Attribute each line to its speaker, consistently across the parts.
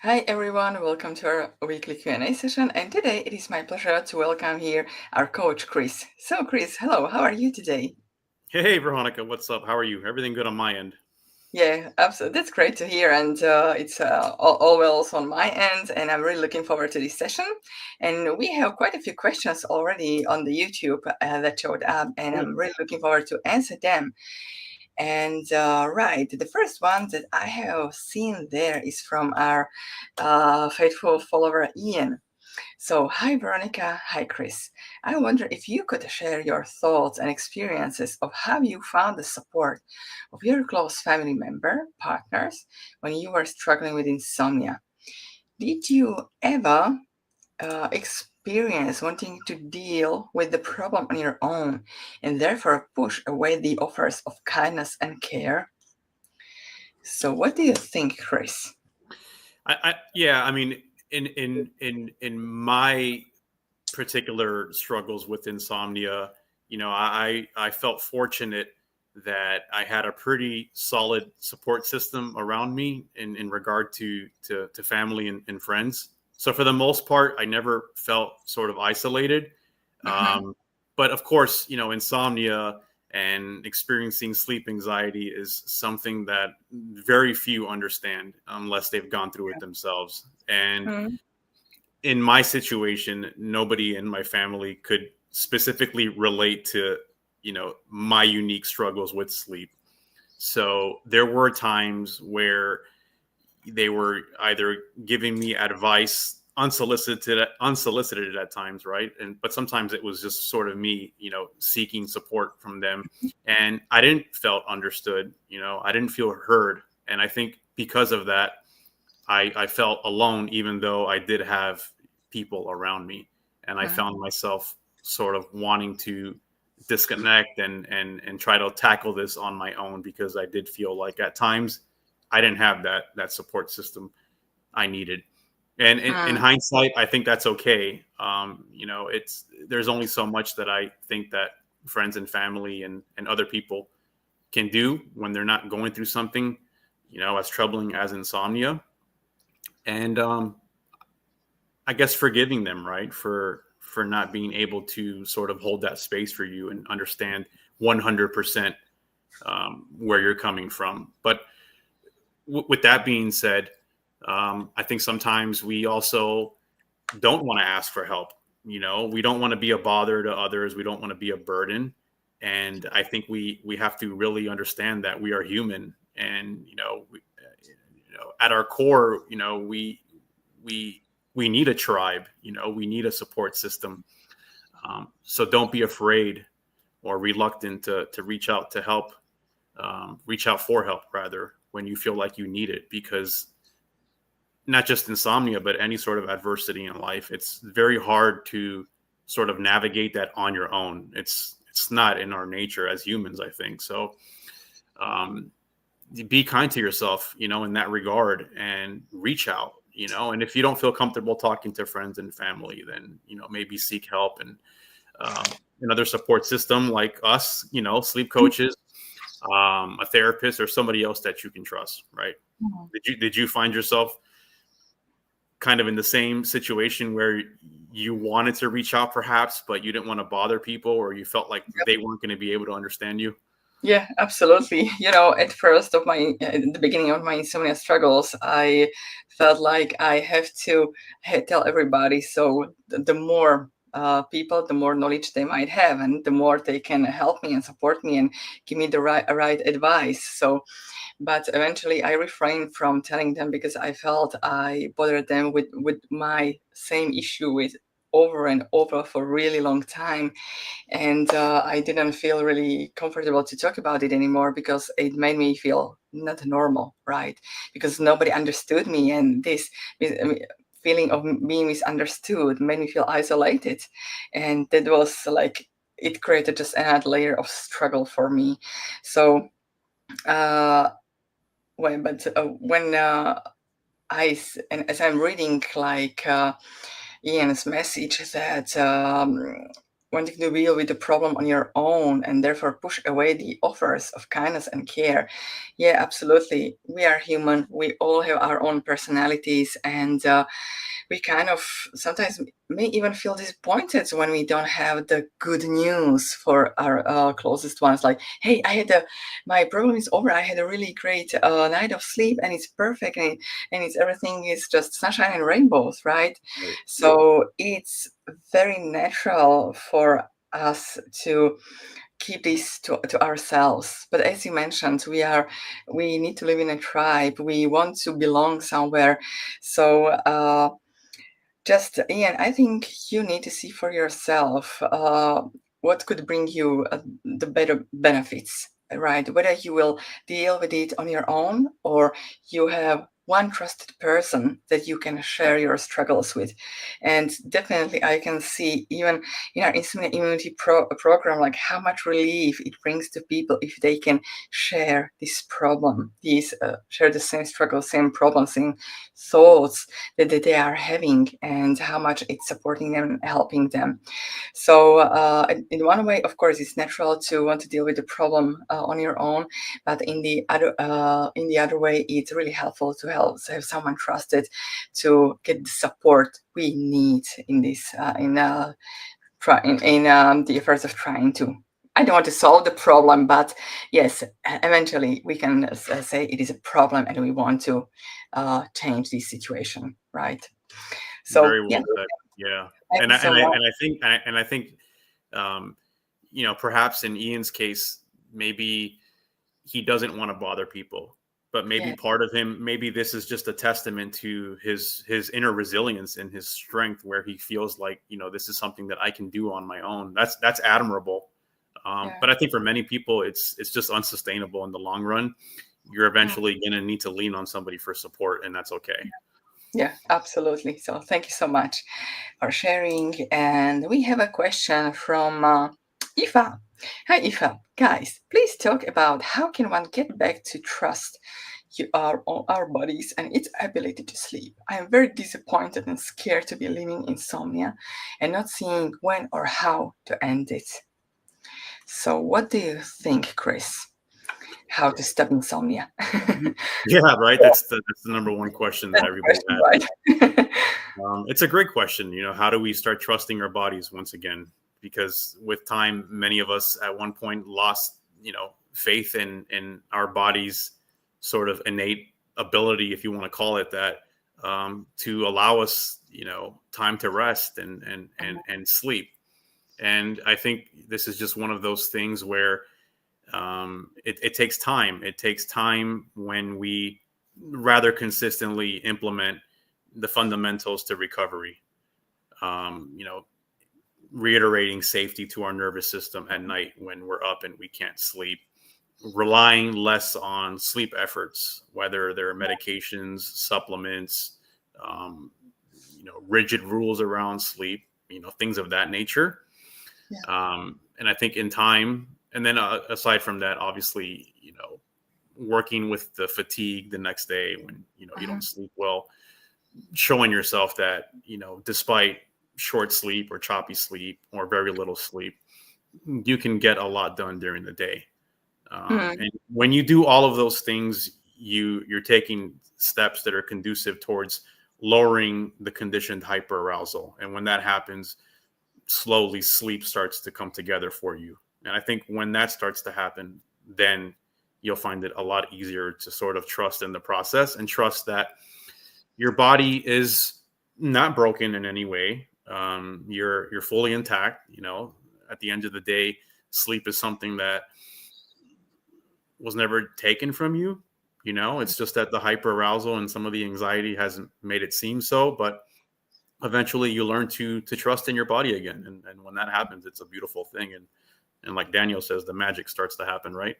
Speaker 1: Hi everyone, welcome to our weekly Q&A session, and today it is my pleasure to welcome here our coach Chris. So Chris, hello, how are you today?
Speaker 2: Hey, Veronica, what's up? How are you? Everything good on my end?
Speaker 1: Yeah, absolutely. That's great to hear, and it's all well also on my end, and I'm really looking forward to this session. And we have quite a few questions already on the YouTube that showed up, and
Speaker 2: Good.
Speaker 1: I'm really looking forward to answer them. And right, the first one that I have seen there is from our faithful follower Ian. So, hi Veronica, hi Chris. I wonder if you could share your thoughts and experiences of how you found the support of your close family member, partners, when you were struggling with insomnia. Did you ever experience wanting to deal with the problem on your own and therefore push away the offers of kindness and care? So, what do you think, Chris?
Speaker 2: Yeah, I mean, in my particular struggles with insomnia, I felt fortunate that I had a pretty solid support system around me in regard to family and friends. So for the most part, I never felt sort of isolated.
Speaker 1: Mm-hmm.
Speaker 2: Um, but of course, insomnia and experiencing sleep anxiety is something that very few understand unless they've gone through it themselves. And
Speaker 1: Mm-hmm.
Speaker 2: in my situation, nobody in my family could specifically relate to, my unique struggles with sleep. So there were times where they were either giving me advice unsolicited at times, right? But sometimes it was just sort of me, seeking support from them. And I didn't felt understood, I didn't feel heard. And I think because of that, I felt alone, even though I did have people around me. And I found myself sort of wanting to disconnect and try to tackle this on my own, because I did feel like at times I didn't have that support system I needed. And in
Speaker 1: Mm-hmm.
Speaker 2: hindsight, I think that's okay. It's there's only so much that I think that friends and family and other people can do when they're not going through something, as troubling as insomnia. And I guess forgiving them, right, for not being able to sort of hold that space for you and understand 100% where you're coming from. But with that being said, I think sometimes we also don't want to ask for help. We don't want to be a bother to others. We don't want to be a burden. And I think we have to really understand that we are human, and at our core, we we need a tribe. We need a support system. So don't be afraid or reluctant to reach out to help, reach out for help rather, when you feel like you need it, because not just insomnia, but any sort of adversity in life, it's very hard to sort of navigate that on your own. It's not in our nature as humans, I think. So um, be kind to yourself, in that regard, and reach out, and if you don't feel comfortable talking to friends and family, then, maybe seek help and another support system like us, sleep coaches, a therapist, or somebody else that you can trust, right? Did you find yourself kind of in the same situation where you wanted to reach out perhaps, but you didn't want to bother people, or you felt like they weren't going to be able to understand you?
Speaker 1: Yeah, absolutely. At first of in the beginning of my insomnia struggles, I felt like I have to tell everybody. So the more people, the more knowledge they might have, and the more they can help me and support me and give me the right advice. So, but eventually, I refrained from telling them because I felt I bothered them with my same issue with over and over for a really long time, and I didn't feel really comfortable to talk about it anymore because it made me feel not normal, right? Because nobody understood me, and this feeling of being misunderstood made me feel isolated, and that was like it created just another layer of struggle for me. So uh, when and as I'm reading like Ian's message that wanting to deal with the problem on your own and therefore push away the offers of kindness and care. Yeah, absolutely. We are human. We all have our own personalities, and we kind of sometimes may even feel disappointed when we don't have the good news for our closest ones. Like, hey, my problem is over. I had a really great night of sleep, and it's perfect, and it's everything is just sunshine and rainbows, right?
Speaker 2: Right.
Speaker 1: So it's very natural for us to keep this to ourselves. But as you mentioned, we need to live in a tribe. We want to belong somewhere. So just, Ian, I think you need to see for yourself what could bring you the better benefits, right? Whether you will deal with it on your own, or you have one trusted person that you can share your struggles with. And definitely, I can see even in our Insomnia Immunity program, like how much relief it brings to people if they can share this problem, share the same struggle, same problems, same thoughts that they are having, and how much it's supporting them and helping them. So in one way, of course, it's natural to want to deal with the problem on your own, but in the other way, it's really helpful to have someone trusted to get the support we need in this the efforts of trying to. I don't want to solve the problem, but yes, eventually we can say it is a problem and we want to change this situation, right? So
Speaker 2: Very
Speaker 1: yeah,
Speaker 2: well said. Yeah,
Speaker 1: thank you so much.
Speaker 2: and I think, um, perhaps in Ian's case, maybe he doesn't want to bother people, but maybe
Speaker 1: Yeah,
Speaker 2: part of him, maybe this is just a testament to his inner resilience and his strength, where he feels like, this is something that I can do on my own. That's admirable.
Speaker 1: yeah.
Speaker 2: But I think for many people, it's just unsustainable in the long run. You're
Speaker 1: Mm.
Speaker 2: eventually going to need to lean on somebody for support, and that's okay.
Speaker 1: Yeah, absolutely. So thank you so much for sharing. And we have a question from Ifa. Hi, Ifa. Guys, please talk about how can one get back to trust our bodies and its ability to sleep. I am very disappointed and scared to be living insomnia and not seeing when or how to end it. So, what do you think, Chris? How to stop insomnia?
Speaker 2: Yeah, right. That's the number one question that
Speaker 1: That's
Speaker 2: everybody
Speaker 1: the
Speaker 2: has.
Speaker 1: question, right?
Speaker 2: It's a great question. How do we start trusting our bodies once again? Because with time, many of us at one point lost, faith in our bodies' sort of innate ability, if you want to call it that, to allow us, time to rest and sleep. And I think this is just one of those things where it takes time. It takes time when we rather consistently implement the fundamentals to recovery. Reiterating safety to our nervous system at night when we're up and we can't sleep, relying less on sleep efforts, whether they're medications, supplements, um, rigid rules around sleep, things of that nature.
Speaker 1: Yeah.
Speaker 2: And I think in time, and then aside from that, obviously, working with the fatigue the next day when you
Speaker 1: Mhm.
Speaker 2: don't sleep well, showing yourself that despite short sleep or choppy sleep or very little sleep, you can get a lot done during the day.
Speaker 1: Mm.
Speaker 2: And when you do all of those things, you're taking steps that are conducive towards lowering the conditioned hyperarousal. And when that happens, slowly sleep starts to come together for you. And I think when that starts to happen, then you'll find it a lot easier to sort of trust in the process and trust that your body is not broken in any way. You're fully intact. At the end of the day, sleep is something that was never taken from you. It's just that the hyperarousal and some of the anxiety hasn't made it seem so. But eventually, you learn to trust in your body again, and when that happens, it's a beautiful thing. And like Daniel says, the magic starts to happen, right?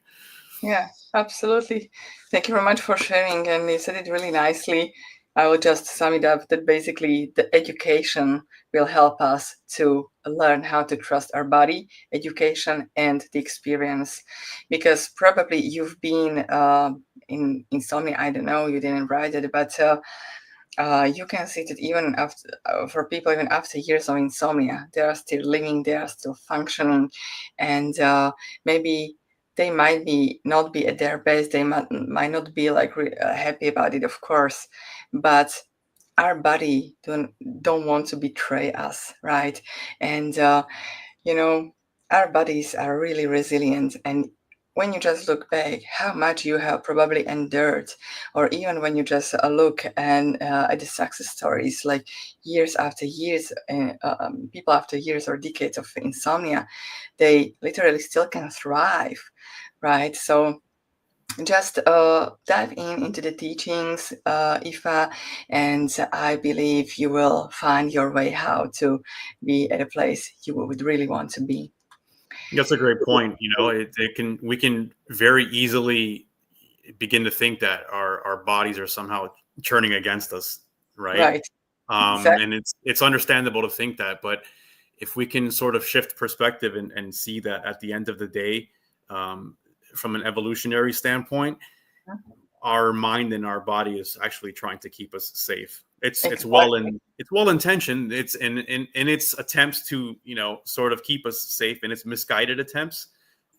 Speaker 1: Yeah, absolutely. Thank you very much for sharing, and you said it really nicely. I will just sum it up that basically the education will help us to learn how to trust our body, education, and the experience. Because probably you've been in insomnia, I don't know, you didn't write it, but You can see that even after, for people, even after years of insomnia, they are still living, they are still functioning, and maybe they might be not be at their best. They might not be like happy about it, of course, but our body don't want to betray us, right? And you know, our bodies are really resilient. And when you just look back, how much you have probably endured, or even when you just look and at the success stories, like years after years, people after years or decades of insomnia, they literally still can thrive, right? So just dive into the teachings, Ifa, and I believe you will find your way how to be at a place you would really want to be.
Speaker 2: That's a great point. We can very easily begin to think that our bodies are somehow turning against us, right?
Speaker 1: Right. Exactly.
Speaker 2: And it's understandable to think that, but if we can sort of shift perspective and see that at the end of the day, um, from an evolutionary standpoint, our mind and our body is actually trying to keep us safe.
Speaker 1: Exactly.
Speaker 2: It's well intentioned. It's in its attempts to sort of keep us safe, in its misguided attempts.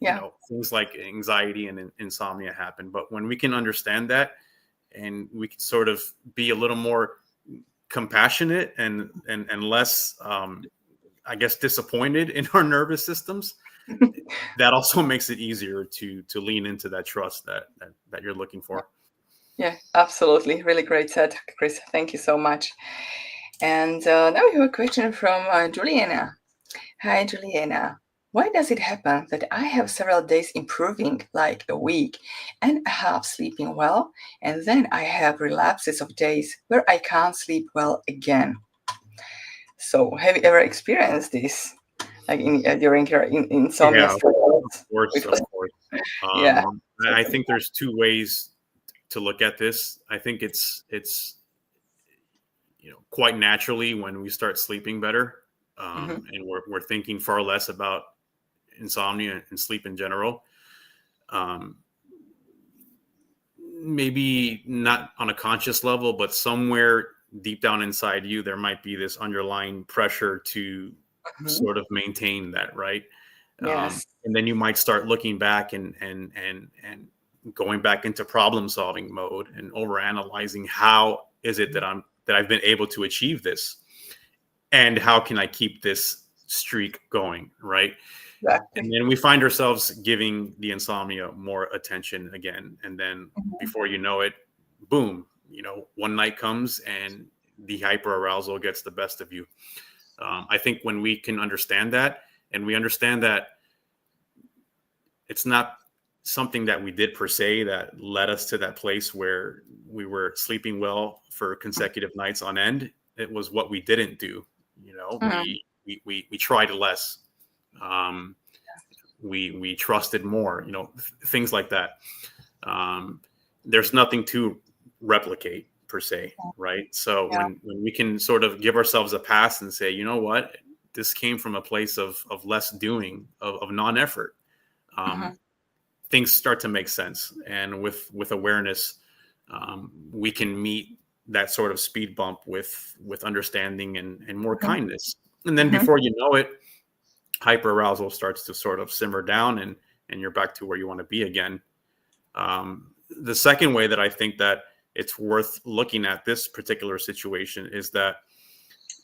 Speaker 1: Yeah.
Speaker 2: Things like anxiety and insomnia happen. But when we can understand that, and we can sort of be a little more compassionate and less, I guess, disappointed in our nervous systems, that also makes it easier to lean into that trust that you're looking for.
Speaker 1: Yeah, absolutely. Really great set, Chris. Thank you so much. And now we have a question from Juliana. Hi, Juliana. Why does it happen that I have several days improving, like a week and a half sleeping well, and then I have relapses of days where I can't sleep well again? So, have you ever experienced this, like during your insomnia
Speaker 2: Yeah,
Speaker 1: struggles?
Speaker 2: of course,
Speaker 1: Which
Speaker 2: of
Speaker 1: was,
Speaker 2: course.
Speaker 1: yeah,
Speaker 2: I think there's two ways to look at this. I think it's quite naturally when we start sleeping better,
Speaker 1: mm-hmm,
Speaker 2: and we're thinking far less about insomnia and sleep in general. Um, Maybe not on a conscious level, but somewhere deep down inside you, there might be this underlying pressure to
Speaker 1: mm-hmm,
Speaker 2: sort of maintain that, right?
Speaker 1: yes,
Speaker 2: And then you might start looking back and going back into problem solving mode and over analyzing how is it that I've been able to achieve this, and how can I keep this streak going, right? And
Speaker 1: exactly.
Speaker 2: then we find ourselves giving the insomnia more attention again, and then
Speaker 1: Mhm,
Speaker 2: before you know it, boom, one night comes and the hyperarousal gets the best of you. I think when we can understand that, and we understand that it's not something that we did per se that led us to that place where we were sleeping well for consecutive nights on end. It was what we didn't do.
Speaker 1: mhm,
Speaker 2: We tried less. Um, we trusted more. Things like that. Um, there's nothing to replicate per se, right? So
Speaker 1: yeah,
Speaker 2: when we can sort of give ourselves a pass and say, you know what, this came from a place of less doing, of non-effort.
Speaker 1: mhm,
Speaker 2: Um, Things start to make sense, and with awareness, we can meet that sort of speed bump with understanding and more
Speaker 1: mhm,
Speaker 2: kindness. And then
Speaker 1: mhm,
Speaker 2: before you know it, hyperarousal starts to sort of simmer down, and you're back to where you want to be again. The second way that I think that it's worth looking at this particular situation is that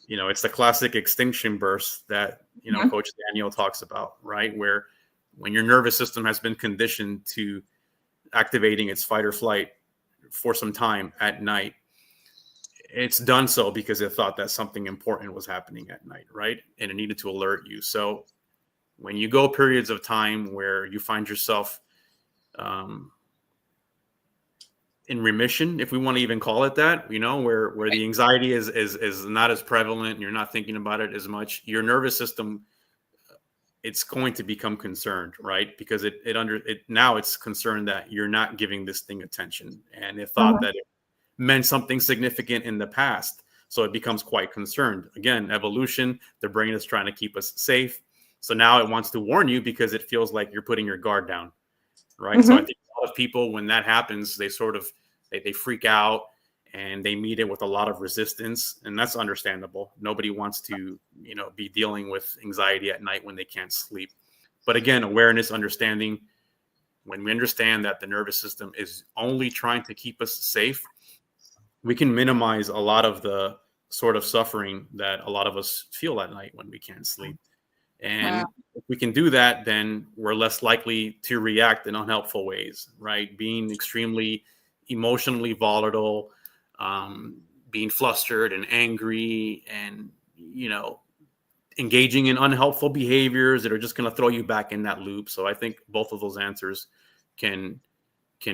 Speaker 2: it's the classic extinction burst that
Speaker 1: mhm,
Speaker 2: Coach Daniel talks about, right? Where when your nervous system has been conditioned to activating its fight or flight for some time at night, it's done so because it thought that something important was happening at night, right? And it needed to alert you. So when you go periods of time where you find yourself um, in remission, if we want to even call it that, where the anxiety is not as prevalent, and you're not thinking about it as much, your nervous system, it's going to become concerned, right? Because it now it's concerned that you're not giving this thing attention, and it thought
Speaker 1: mhm,
Speaker 2: that it meant something significant in the past, so it becomes quite concerned. Again, evolution, the brain is trying to keep us safe, so now it wants to warn you because it feels like you're putting your guard down, right? So I
Speaker 1: mhm,
Speaker 2: think a lot of people, when that happens, they sort of they freak out, and they meet it with a lot of resistance, and that's understandable. Nobody wants to, be dealing with anxiety at night when they can't sleep. But again, awareness, understanding, when we understand that the nervous system is only trying to keep us safe, we can minimize a lot of the sort of suffering that a lot of us feel at night when we can't sleep.
Speaker 1: Wow.
Speaker 2: And if we can do that, then we're less likely to react in unhelpful ways, right? Being extremely emotionally volatile, being flustered and angry, and, engaging in unhelpful behaviors that are just going to throw you back in that loop. So I think both of those answers can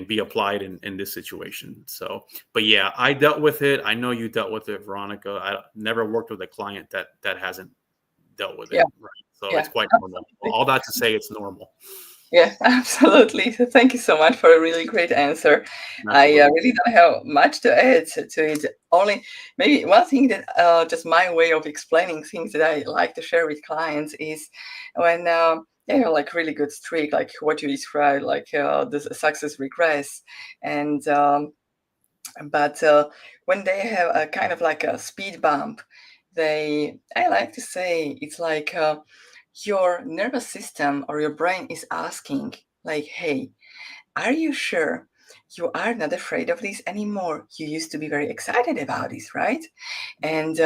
Speaker 2: be applied in this situation. So, but yeah, I dealt with it. I know you dealt with it, Veronica. I never worked with a client that hasn't dealt with
Speaker 1: Yeah.
Speaker 2: it, right? So it's
Speaker 1: Yeah.
Speaker 2: quite normal.
Speaker 1: Absolutely.
Speaker 2: All that to say, it's normal.
Speaker 1: Yeah, absolutely. So thank you so much for a really great answer. I
Speaker 2: Absolutely.
Speaker 1: really don't have much to add to it. Only maybe one thing that just my way of explaining things that I like to share with clients is when they have like really good streak, like what you described, like the success regress, and but when they have a kind of like a speed bump, I like to say it's like your nervous system or your brain is asking, like, hey, are you sure you are not afraid of this anymore? You used to be very excited about this, right? And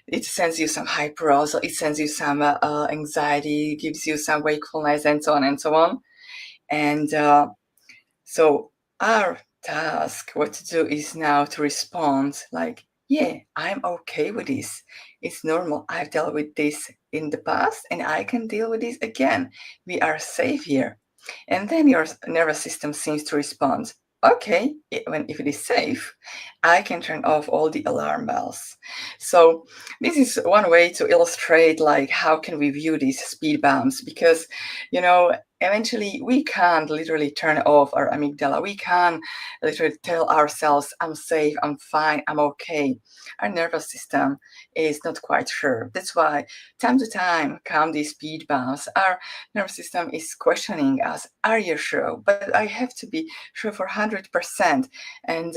Speaker 1: it sends you some hyperarousal, it sends you some anxiety, gives you some wakefulness, and so on and so on. And so our task, what to do is now to respond like, yeah, I'm okay with this. It's normal. I've dealt with this in the past and I can deal with this again. We are safe here. And then your nervous system seems to respond, okay, if it is safe, I can turn off all the alarm bells. So this is one way to illustrate like how can we view these speed bumps, because you know eventually we can't literally turn off our amygdala. We can literally tell ourselves, I'm safe, I'm fine, I'm okay. Our nervous system is not quite sure. That's why time to time come these speed bumps. Our nervous system is questioning us, are you sure? But I have to be sure for 100%. And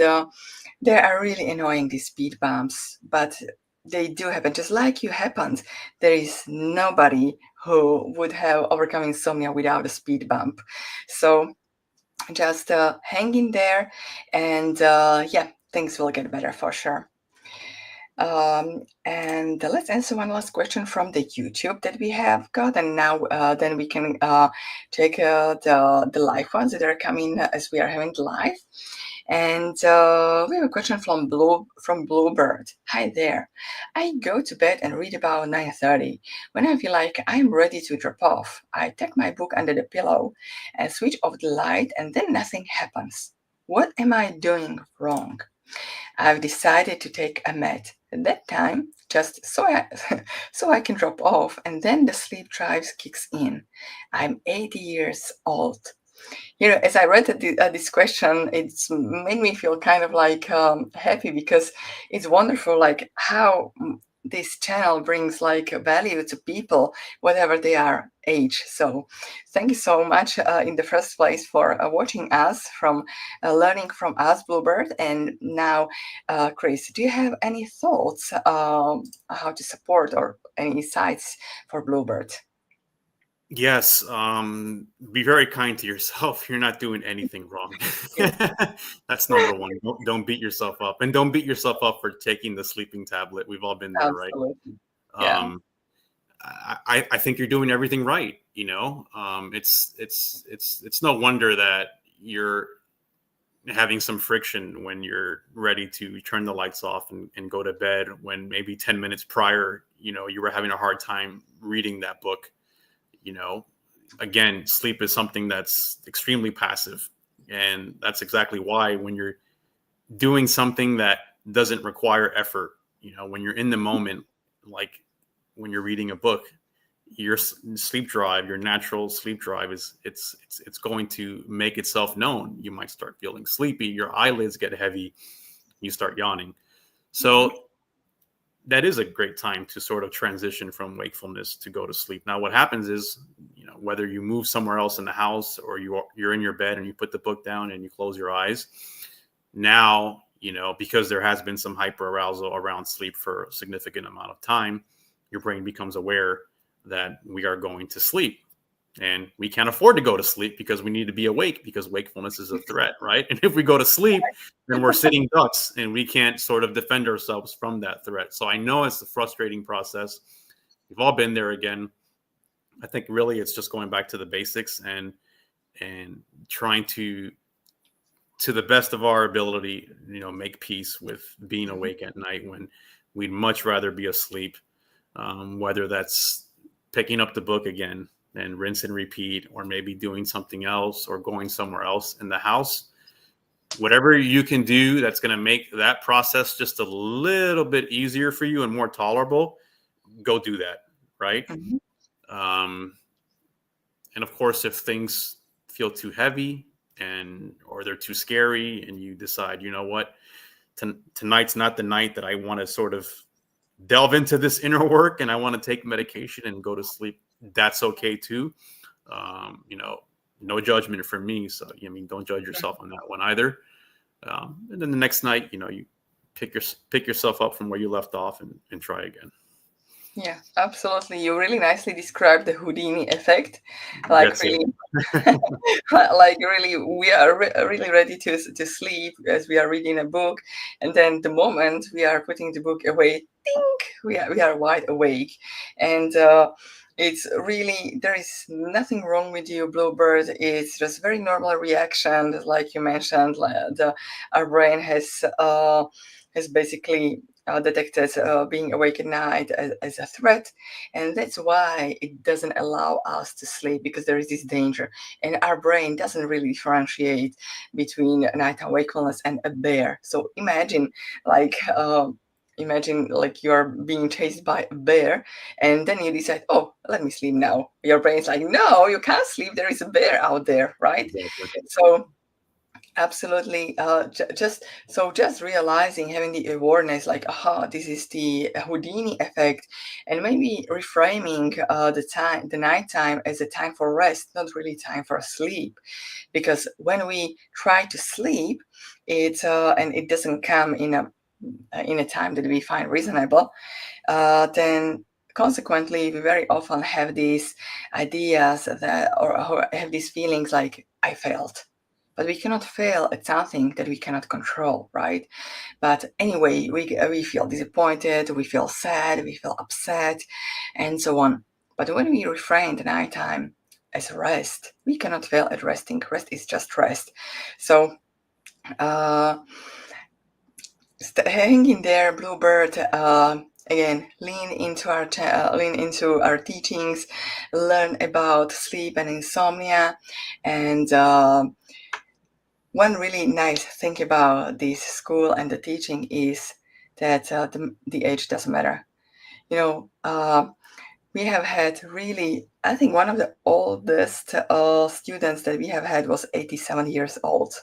Speaker 1: they are really annoying, these speed bumps, but they do happen just like you happened. There is nobody who would have overcome insomnia without a speed bump. So just hang in there, and yeah, things will get better for sure. And let's answer one last question from the YouTube that we have got, and now then we can take the live ones that are coming as we are having live. And we have a question from Bluebird. Hi there. I go to bed and read about 9:30. When I feel like I'm ready to drop off, I take my book under the pillow and switch off the light, and then nothing happens. What am I doing wrong? I've decided to take a med at that time just so I can drop off, and then the sleep drive kicks in. I'm 80 years old. As I read this question, it's made me feel kind of like happy, because it's wonderful, like how this channel brings like value to people, whatever they are age. So thank you so much in the first place for watching us, from learning from us, Bluebird. And now, Chris, do you have any thoughts how to support, or any insights for Bluebird?
Speaker 2: Yes. Be very kind to yourself. You're not doing anything wrong.
Speaker 1: Yeah,
Speaker 2: That's number one. Don't beat yourself up, and don't beat yourself up for taking the sleeping tablet. We've all been there, right?
Speaker 1: absolutely. Yeah.
Speaker 2: Um, I think you're doing everything right. It's no wonder that you're having some friction when you're ready to turn the lights off and go to bed, when maybe 10 minutes prior, you were having a hard time reading that book. you know Again, sleep is something that's extremely passive, and that's exactly why when you're doing something that doesn't require effort, when you're in the moment, like when you're reading a book, your sleep drive, your natural sleep drive, it's going to make itself known. You might start feeling sleepy, your eyelids get heavy, you start yawning.
Speaker 1: Mhm.
Speaker 2: So that is a great time to sort of transition from wakefulness to go to sleep. Now, what happens is, whether you move somewhere else in the house, or you're in your bed and you put the book down and you close your eyes, now, because there has been some hyperarousal around sleep for a significant amount of time, your brain becomes aware that we are going to sleep. And we can't afford to go to sleep because we need to be awake, because wakefulness is a threat, right? And if we go to sleep, then we're sitting ducks and we can't sort of defend ourselves from that threat. So I know it's a frustrating process. We've all been there again. I think really it's just going back to the basics and trying to the best of our ability, make peace with being awake at night when we'd much rather be asleep, whether that's picking up the book again and rinse and repeat, or maybe doing something else or going somewhere else in the house. Whatever you can do that's going to make that process just a little bit easier for you and more tolerable, go do that, right?
Speaker 1: Mhm.
Speaker 2: Um, and of course, if things feel too heavy or they're too scary, and you decide, you know what, tonight's not the night that I want to sort of delve into this inner work and I want to take medication and go to sleep, that's okay too. No judgment from me. So, don't judge yourself on that one either. And then the next night, you pick yourself up from where you left off and try again.
Speaker 1: Yeah, absolutely. You really nicely described the Houdini effect. Like
Speaker 2: That's it.
Speaker 1: really, like really, we are really ready to sleep as we are reading a book, and then the moment we are putting the book away, think we are wide awake, and it's really, there is nothing wrong with you, Bluebird. It's just very normal reaction, like you mentioned. Our brain has basically detected being awake at night as a threat, and that's why it doesn't allow us to sleep, because there is this danger, and our brain doesn't really differentiate between nighttime wakefulness and a bear. So imagine like you're being chased by a bear, and then you decide, oh, let me sleep now. Your brain's like, no, you can't sleep, there is a bear out there, right?
Speaker 2: Exactly.
Speaker 1: So absolutely. Just realizing, having the awareness, like, aha, this is the Houdini effect, and maybe reframing the nighttime as a time for rest, not really time for sleep, because when we try to sleep, and it doesn't come in a time that we find reasonable, then consequently we very often have these ideas or have these feelings like, I failed. But we cannot fail at something that we cannot control, right? But anyway, we feel disappointed, we feel sad, we feel upset, and so on. But when we refrain the nighttime as rest, we cannot fail at resting. Rest is just rest. So uh, hang in there, Bluebird. Again, lean into our teachings, learn about sleep and insomnia, and one really nice thing about this school and the teaching is that the age doesn't matter. You know, we have had really, I think one of the oldest students that we have had was 87 years old.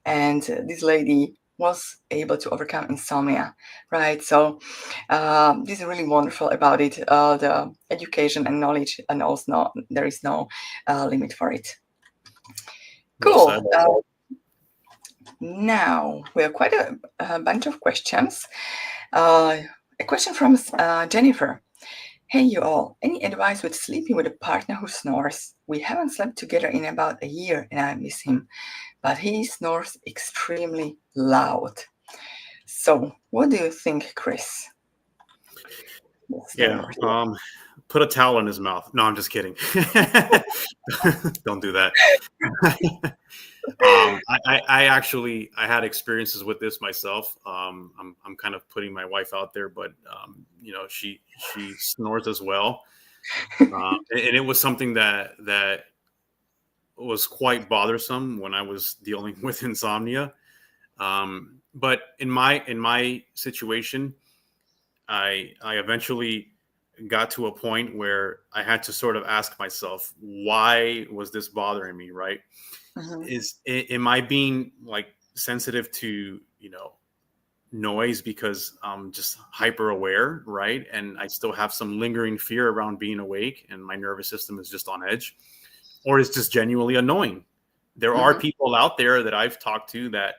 Speaker 1: And this lady was able to overcome insomnia, right? So this is really wonderful about it, the education and knowledge, and also there is no limit for it.
Speaker 2: Well
Speaker 1: Cool.
Speaker 2: said.
Speaker 1: Now we have quite a bunch of questions. A question from Jennifer. Hey, you all. Any advice with sleeping with a partner who snores? We haven't slept together in about a year and I miss him, but he snores extremely loud. So, what do you think, Chris?
Speaker 2: Yeah. Put a towel in his mouth. No, I'm just kidding. Don't do that. I actually had experiences with this myself. I'm kind of putting my wife out there, but she snores as well, and it was something that was quite bothersome when I was dealing with insomnia. But in my situation, I eventually got to a point where I had to sort of ask myself, why was this bothering me, right? Am I being like sensitive to, noise because I'm just hyper aware, right? And I still have some lingering fear around being awake and my nervous system is just on edge, or it's just genuinely annoying. There are people out there that I've talked to that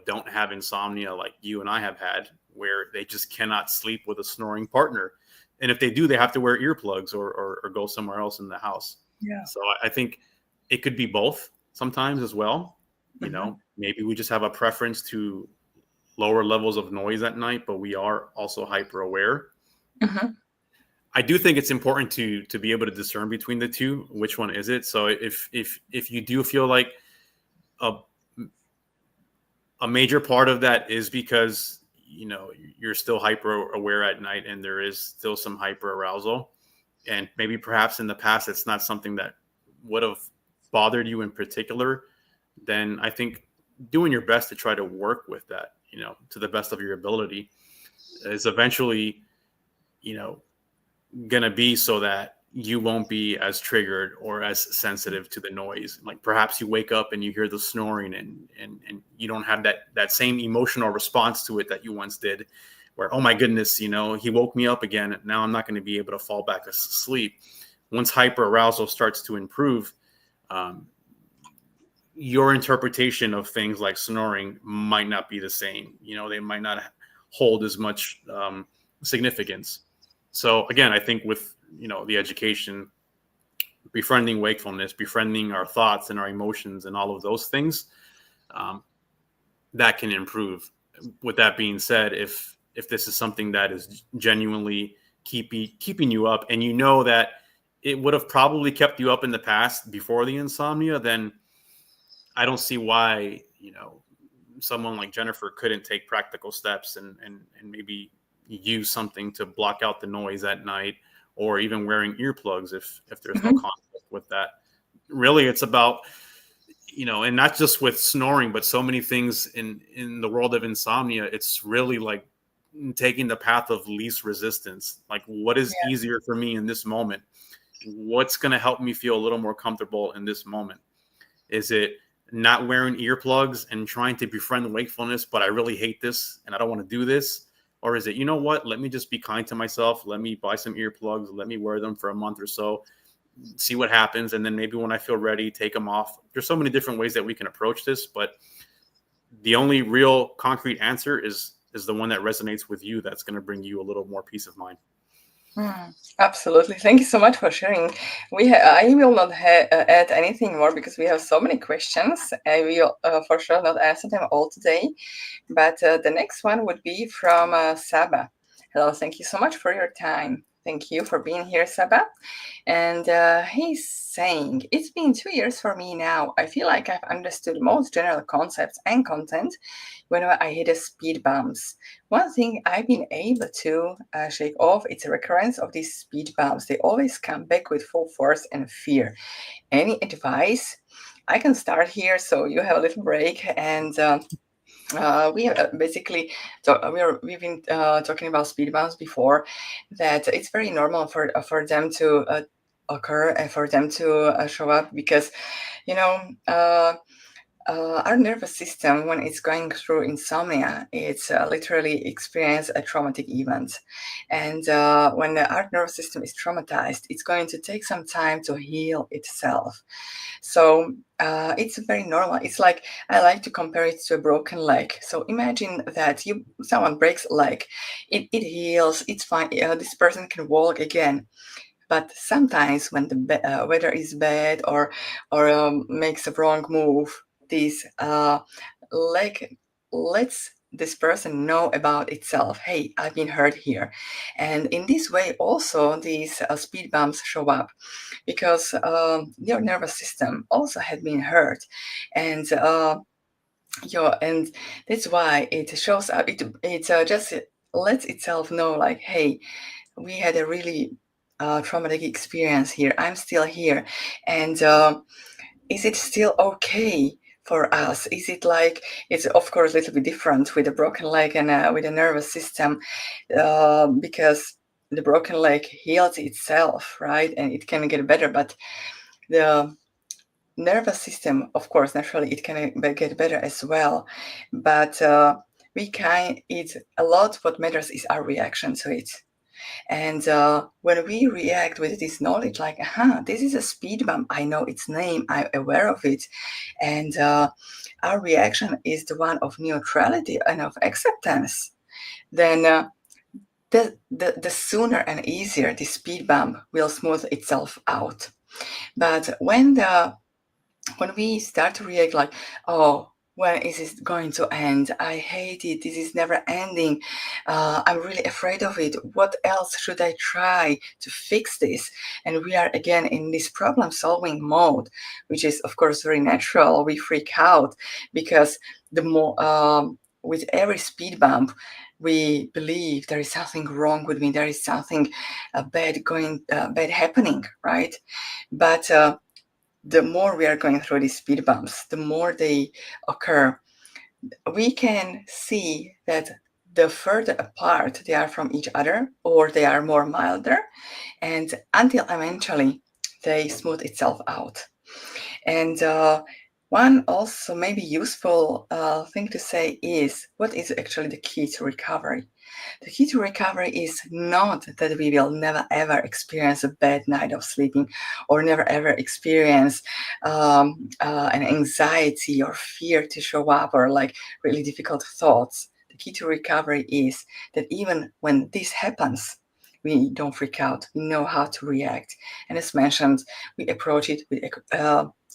Speaker 2: don't have insomnia like you and I have had, where they just cannot sleep with a snoring partner. And if they do, they have to wear earplugs or go somewhere else in the house.
Speaker 1: Yeah.
Speaker 2: So I think it could be both sometimes as well.
Speaker 1: Hmm.
Speaker 2: Maybe we just have a preference to lower levels of noise at night, but we are also hyper aware.
Speaker 1: Hmm.
Speaker 2: I do think it's important to be able to discern between the two. Which one is it? So if you do feel like a a major part of that is because you're still hyper aware at night and there is still some hyper arousal, and maybe perhaps in the past it's not something that would have bothered you in particular, then I think doing your best to try to work with that, to the best of your ability, is eventually, you know going to be so that you won't be as triggered or as sensitive to the noise. Like perhaps you wake up and you hear the snoring, and you don't have that same emotional response to it that you once did, where, oh my goodness, he woke me up again. Now I'm not going to be able to fall back asleep. Once hyper arousal starts to improve, um, your interpretation of things like snoring might not be the same. They might not hold as much significance. So again, I think with the education, befriending wakefulness, befriending our thoughts and our emotions and all of those things, um, that can improve. With that being said, if this is something that is genuinely keeping you up, and that it would have probably kept you up in the past before the insomnia, then I don't see why someone like Jennifer couldn't take practical steps and maybe use something to block out the noise at night, or even wearing earplugs if there's no
Speaker 1: Hmm.
Speaker 2: conflict with that. Really, it's about and not just with snoring, but so many things in the world of insomnia. It's really like taking the path of least resistance. Like, what is
Speaker 1: Yeah.
Speaker 2: easier for me in this moment? What's going to help me feel a little more comfortable in this moment? Is it not wearing earplugs and trying to befriend wakefulness, but I really hate this and I don't want to do this? Or is it, what? Let me just be kind to myself. Let me buy some earplugs. Let me wear them for a month or so, see what happens. And then maybe when I feel ready, take them off. There's so many different ways that we can approach this, but the only real concrete answer is the one that resonates with you. That's going to bring you a little more peace of mind.
Speaker 1: Absolutely. Thank you so much for sharing. I will not add anything more because we have so many questions. I will for sure not answer them all today. But the next one would be from Saba. Hello, thank you so much for your time. Thank you for being here, Saba. And he's saying, it's been 2 years for me now. I feel like I've understood most general concepts and content whenever I hit a speed bumps. One thing I've been able to shake off is the recurrence of these speed bumps. They always come back with full force and fear. Any advice? I can start here, so you have a little break. And we have basically we've been talking about speed bumps before. That it's very normal for them to occur and for them to show up because you know. Our nervous system, when it's going through insomnia, it's literally experience a traumatic event. And when our nervous system is traumatized, it's going to take some time to heal itself. So it's very normal. It's like, I like to compare it to a broken leg. So imagine that someone breaks a leg, it heals, it's fine. This person can walk again. But sometimes when the weather is bad or makes a wrong move, this leg lets this person know about itself. Hey, I've been hurt here, and in this way, also these speed bumps show up because your nervous system also had been hurt, and and that's why it shows up. It just lets itself know, like, hey, we had a really traumatic experience here. I'm still here. And is it still okay for us? Is it like, it's of course a little bit different with a broken leg and with a nervous system because the broken leg heals itself, right? And it can get better. But the nervous system, of course, naturally, it can get better as well. But it's a lot. What matters is our reaction to it. And when we react with this knowledge, like, this is a speed bump, I know its name, I'm aware of it, and our reaction is the one of neutrality and of acceptance, then the sooner and easier the speed bump will smooth itself out. But when we start to react like, oh, when is this going to end? I hate it. This is never ending. I'm really afraid of it. What else should I try to fix this? And we are again in this problem solving mode, which is, of course, very natural. We freak out because the more, with every speed bump, we believe there is something wrong with me. There is something bad happening, right? But the more we are going through these speed bumps, the more they occur, we can see that the further apart they are from each other, or they are more milder, and until eventually they smooth itself out. And one also maybe useful thing to say is, what is actually the key to recovery? The key to recovery is not that we will never ever experience a bad night of sleeping, or never ever experience an anxiety or fear to show up, or like really difficult thoughts. The key to recovery is that even when this happens, we don't freak out. We know how to react. And as mentioned, we approach it with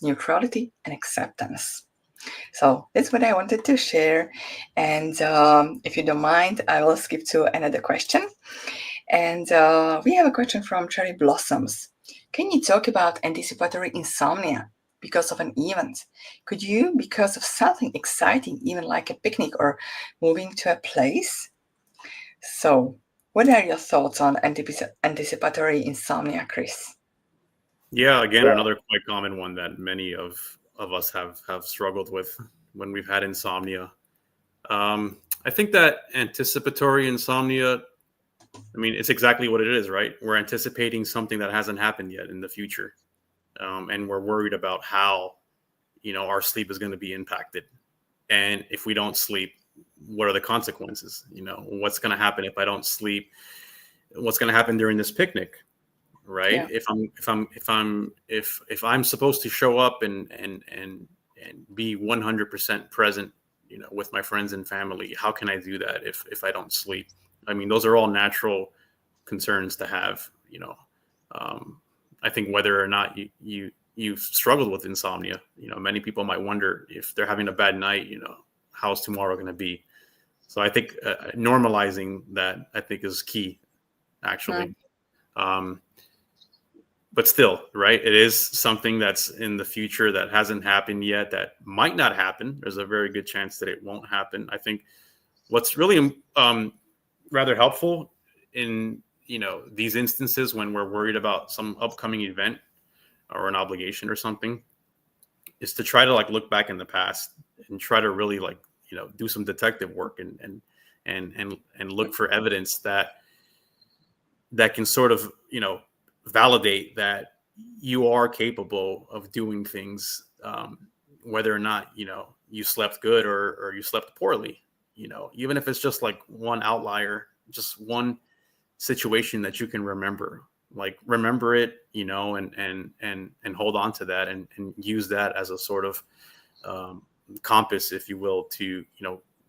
Speaker 1: neutrality and acceptance. So that's what I wanted to share. And if you don't mind, I will skip to another question. And we have a question from Cherry Blossoms. Can you talk about anticipatory insomnia because of an event? Could you, because of something exciting, even like a picnic or moving to a place? So, what are your thoughts on anticipatory insomnia, Chris?
Speaker 2: Yeah, again, another quite common one that many of us have struggled with when we've had insomnia. I think that anticipatory insomnia, I mean, it's exactly what it is, right? We're anticipating something that hasn't happened yet in the future, and we're worried about how our sleep is going to be impacted, and if we don't sleep, what are the consequences? What's going to happen if I don't sleep? What's going to happen during this picnic? Right?
Speaker 1: Yeah.
Speaker 2: If I'm supposed to show up and be 100% present, with my friends and family, how can I do that if I don't sleep? I mean, those are all natural concerns to have. I think whether or not you've struggled with insomnia, many people might wonder if they're having a bad night, how's tomorrow going to be? So I think normalizing that, I think, is key, actually. Um, but still, right, it is something that's in the future that hasn't happened yet, that might not happen. There's a very good chance that it won't happen. I think what's really rather helpful in these instances when we're worried about some upcoming event or an obligation or something, is to try to look back in the past and try to really do some detective work and look for evidence that can sort of validate that you are capable of doing things, whether or not you slept good or you slept poorly. Even if it's just like one outlier, just one situation that you can remember, remember it, and hold on to that, and use that as a sort of compass, if you will, to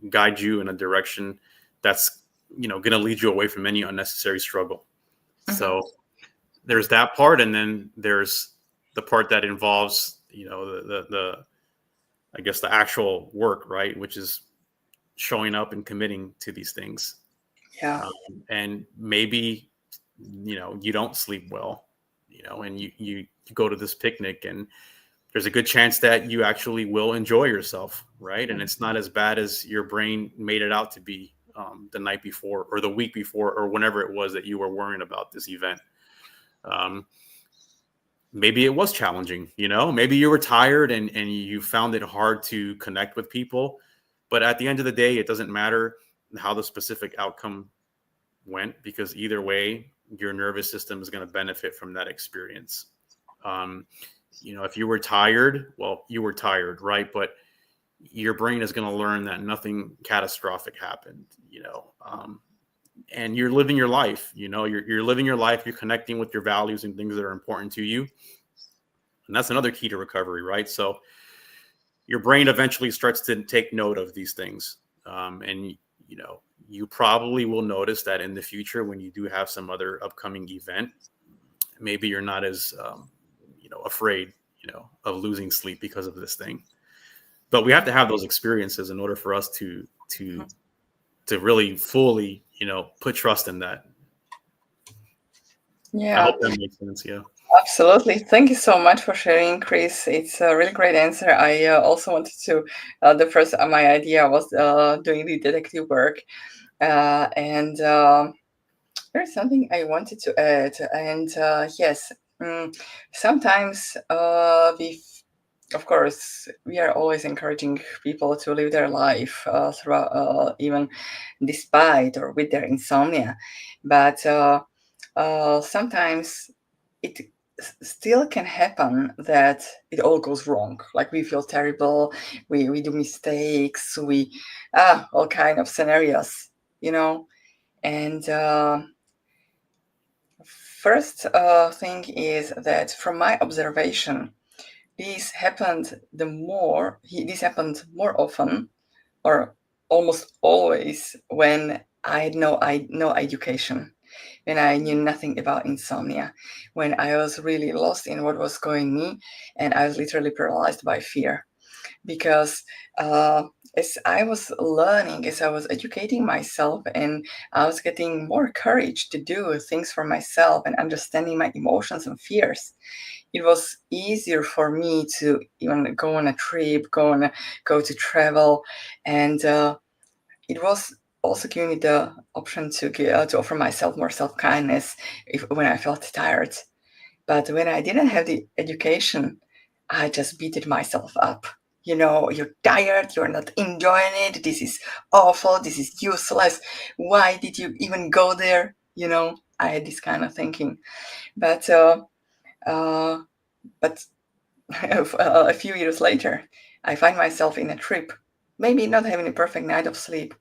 Speaker 2: guide you in a direction that's going to lead you away from any unnecessary struggle.
Speaker 1: Mm-hmm.
Speaker 2: So there's that part, and then there's the part that involves the I guess the actual work, right, which is showing up and committing to these things.
Speaker 1: Yeah.
Speaker 2: And maybe you don't sleep well, and you go to this picnic, and there's a good chance that you actually will enjoy yourself, right? And it's not as bad as your brain made it out to be the night before or the week before or whenever it was that you were worrying about this event. Maybe it was challenging, maybe you were tired and you found it hard to connect with people. But at the end of the day, it doesn't matter how the specific outcome went, because either way, your nervous system is going to benefit from that experience. If you were tired, well, you were tired, right? But your brain is going to learn that nothing catastrophic happened. and you're living your life. You're living your life. You're connecting with your values and things that are important to you, and that's another key to recovery, right? So your brain eventually starts to take note of these things, and you probably will notice that in the future when you do have some other upcoming event, maybe you're not as afraid of losing sleep because of this thing. But we have to have those experiences in order for us to really fully put trust in that. I
Speaker 1: Yeah,
Speaker 2: hope that makes sense. Yeah.
Speaker 1: absolutely. Thank you so much for sharing, Chris. It's a really great answer. I also wanted to, the first, my idea was doing the detective work. And there's something I wanted to add. And yes, sometimes of course, we are always encouraging people to live their life throughout, even despite or with their insomnia. But sometimes it still can happen that it all goes wrong. Like we feel terrible, we do mistakes, we all kind of scenarios, you know. And first thing is that from my observation, this happened more often or almost always when I had no education, when I knew nothing about insomnia, when I was really lost in what was going me, and I was literally paralyzed by fear. Because uh, as I was learning, as I was educating myself, and I was getting more courage to do things for myself and understanding my emotions and fears, it was easier for me to even go on a trip, go to travel, and it was also giving me the option to offer myself more self kindness if when I felt tired. But when I didn't have the education, I just beated myself up. You know, you're tired, you're not enjoying it, this is awful, this is useless. Why did you even go there? You know, I had this kind of thinking. But uh, but a few years later, I find myself in a trip, maybe not having a perfect night of sleep,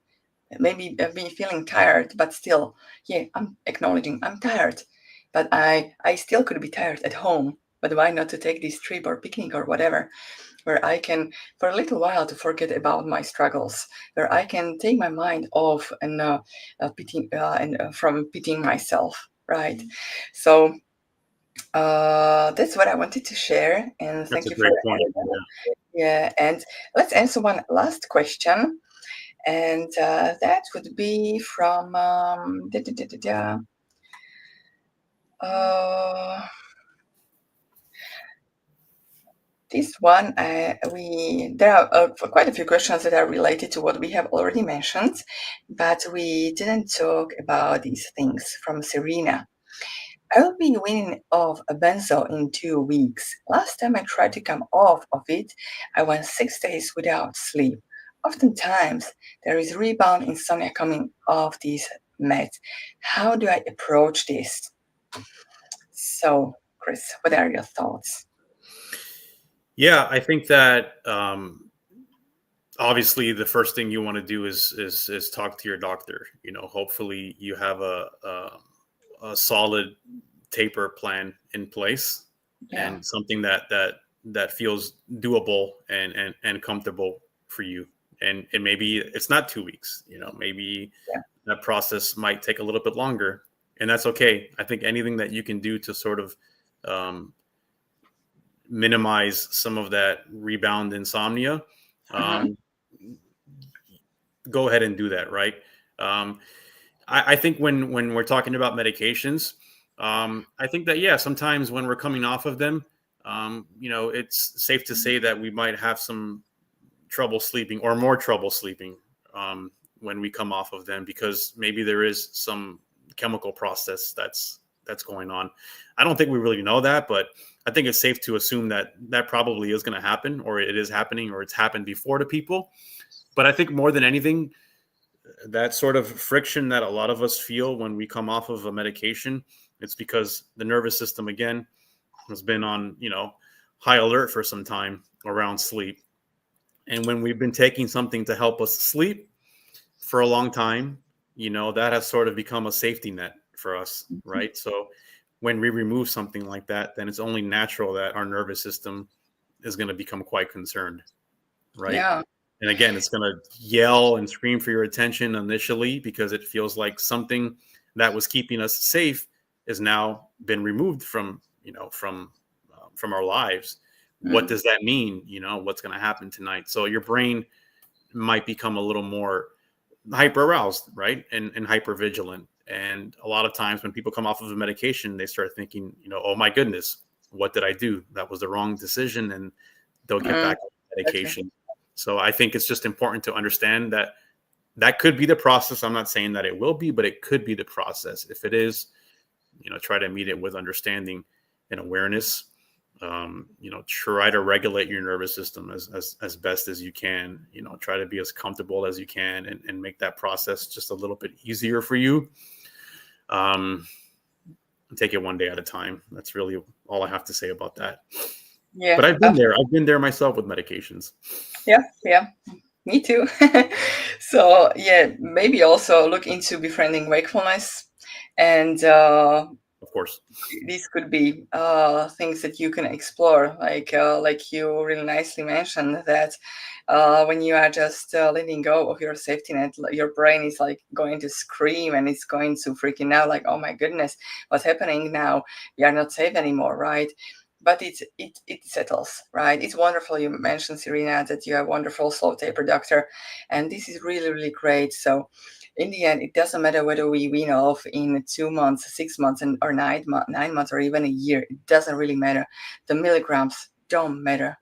Speaker 1: maybe me feeling tired, but still, yeah, I'm acknowledging I'm tired, but I still could be tired at home. But why not to take this trip or picnic or whatever, where I can for a little while to forget about my struggles, where I can take my mind off and from pitying myself, right? So that's what I wanted to share, and
Speaker 2: That's
Speaker 1: thank
Speaker 2: a
Speaker 1: you for
Speaker 2: great
Speaker 1: the
Speaker 2: point.
Speaker 1: answer. Yeah, and let's answer one last question, and that would be from uh, this one. We There are quite a few questions that are related to what we have already mentioned, but we didn't talk about these things. From Serena, I'll be weaning off a benzo in 2 weeks. Last time I tried to come off of it, I went 6 days without sleep. Oftentimes, there is rebound insomnia coming off these meds. How do I approach this? So, Chris, what are your thoughts?
Speaker 2: Yeah, I think that obviously the first thing you want to do is talk to your doctor. Hopefully you have a solid taper plan in place,
Speaker 1: Yeah.
Speaker 2: and something that feels doable and comfortable for you. And maybe it's not 2 weeks. Maybe
Speaker 1: Yeah.
Speaker 2: that process might take a little bit longer, and that's okay. I think anything that you can do to sort of um, minimize some of that rebound insomnia,
Speaker 1: Hmm.
Speaker 2: um, go ahead and do that. Right. Um, I think when we're talking about medications, I think that yeah, sometimes when we're coming off of them, it's safe to say that we might have some trouble sleeping or more trouble sleeping when we come off of them, because maybe there is some chemical process that's going on. I don't think we really know that, but I think it's safe to assume that that probably is going to happen, or it is happening, or it's happened before to people. But I think more than anything, that sort of friction that a lot of us feel when we come off of a medication, it's because the nervous system again has been on high alert for some time around sleep. And when we've been taking something to help us sleep for a long time, that has sort of become a safety net for us, right? So when we remove something like that, then it's only natural that our nervous system is going to become quite concerned, right?
Speaker 1: Yeah.
Speaker 2: And again, it's going to yell and scream for your attention initially because it feels like something that was keeping us safe has now been removed from our lives. What
Speaker 1: Mm.
Speaker 2: does that mean? What's going to happen tonight? So your brain might become a little more hyper aroused, right? And hyper vigilant. And a lot of times when people come off of a medication, they start thinking, oh my goodness, what did I do? That was the wrong decision. And they'll get
Speaker 1: Mm.
Speaker 2: back on
Speaker 1: Okay.
Speaker 2: medication. So I think it's just important to understand that that could be the process. I'm not saying that it will be, but it could be the process. If it is, try to meet it with understanding and awareness. Try to regulate your nervous system as best as you can. Try to be as comfortable as you can and make that process just a little bit easier for you. Um, Take it one day at a time. That's really all I have to say about that. But
Speaker 1: Yeah.
Speaker 2: I've been there. I've been there myself with medications.
Speaker 1: Yeah. Yeah. Me too. So yeah, maybe also look into befriending wakefulness, and
Speaker 2: Of course.
Speaker 1: these could be things that you can explore. Like you really nicely mentioned that when you are just letting go of your safety net, your brain is like going to scream and it's going to freaking out, like, oh my goodness, what's happening now? We are not safe anymore, right? But it settles, right? It's wonderful. You mentioned, Serena, that you have a wonderful slow taper doctor, and this is really, really great. So in the end, it doesn't matter whether we wean off in 2 months, 6 months, or 9 months, or even a year. It doesn't really matter. The milligrams don't matter.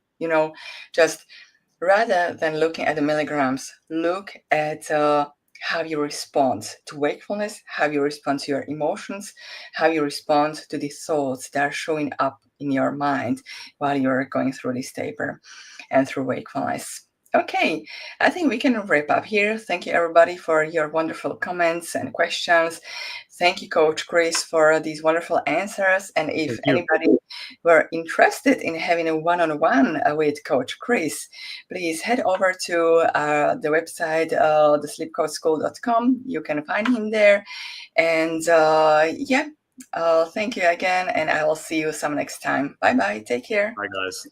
Speaker 1: Just rather than looking at the milligrams, look at how you respond to wakefulness, how you respond to your emotions, how you respond to the thoughts that are showing up in your mind while you're going through this taper and through wakefulness. Okay, I think we can wrap up here. Thank you, everybody, for your wonderful comments and questions. Thank you, Coach Chris, for these wonderful answers. And if
Speaker 2: Thank you.
Speaker 1: anybody were interested in having a one-on-one with Coach Chris, please head over to the website, thesleepcoachschool.com. You can find him there. And yeah, thank you again, and I will see you some next time. Bye-bye. Take care.
Speaker 2: Bye, guys.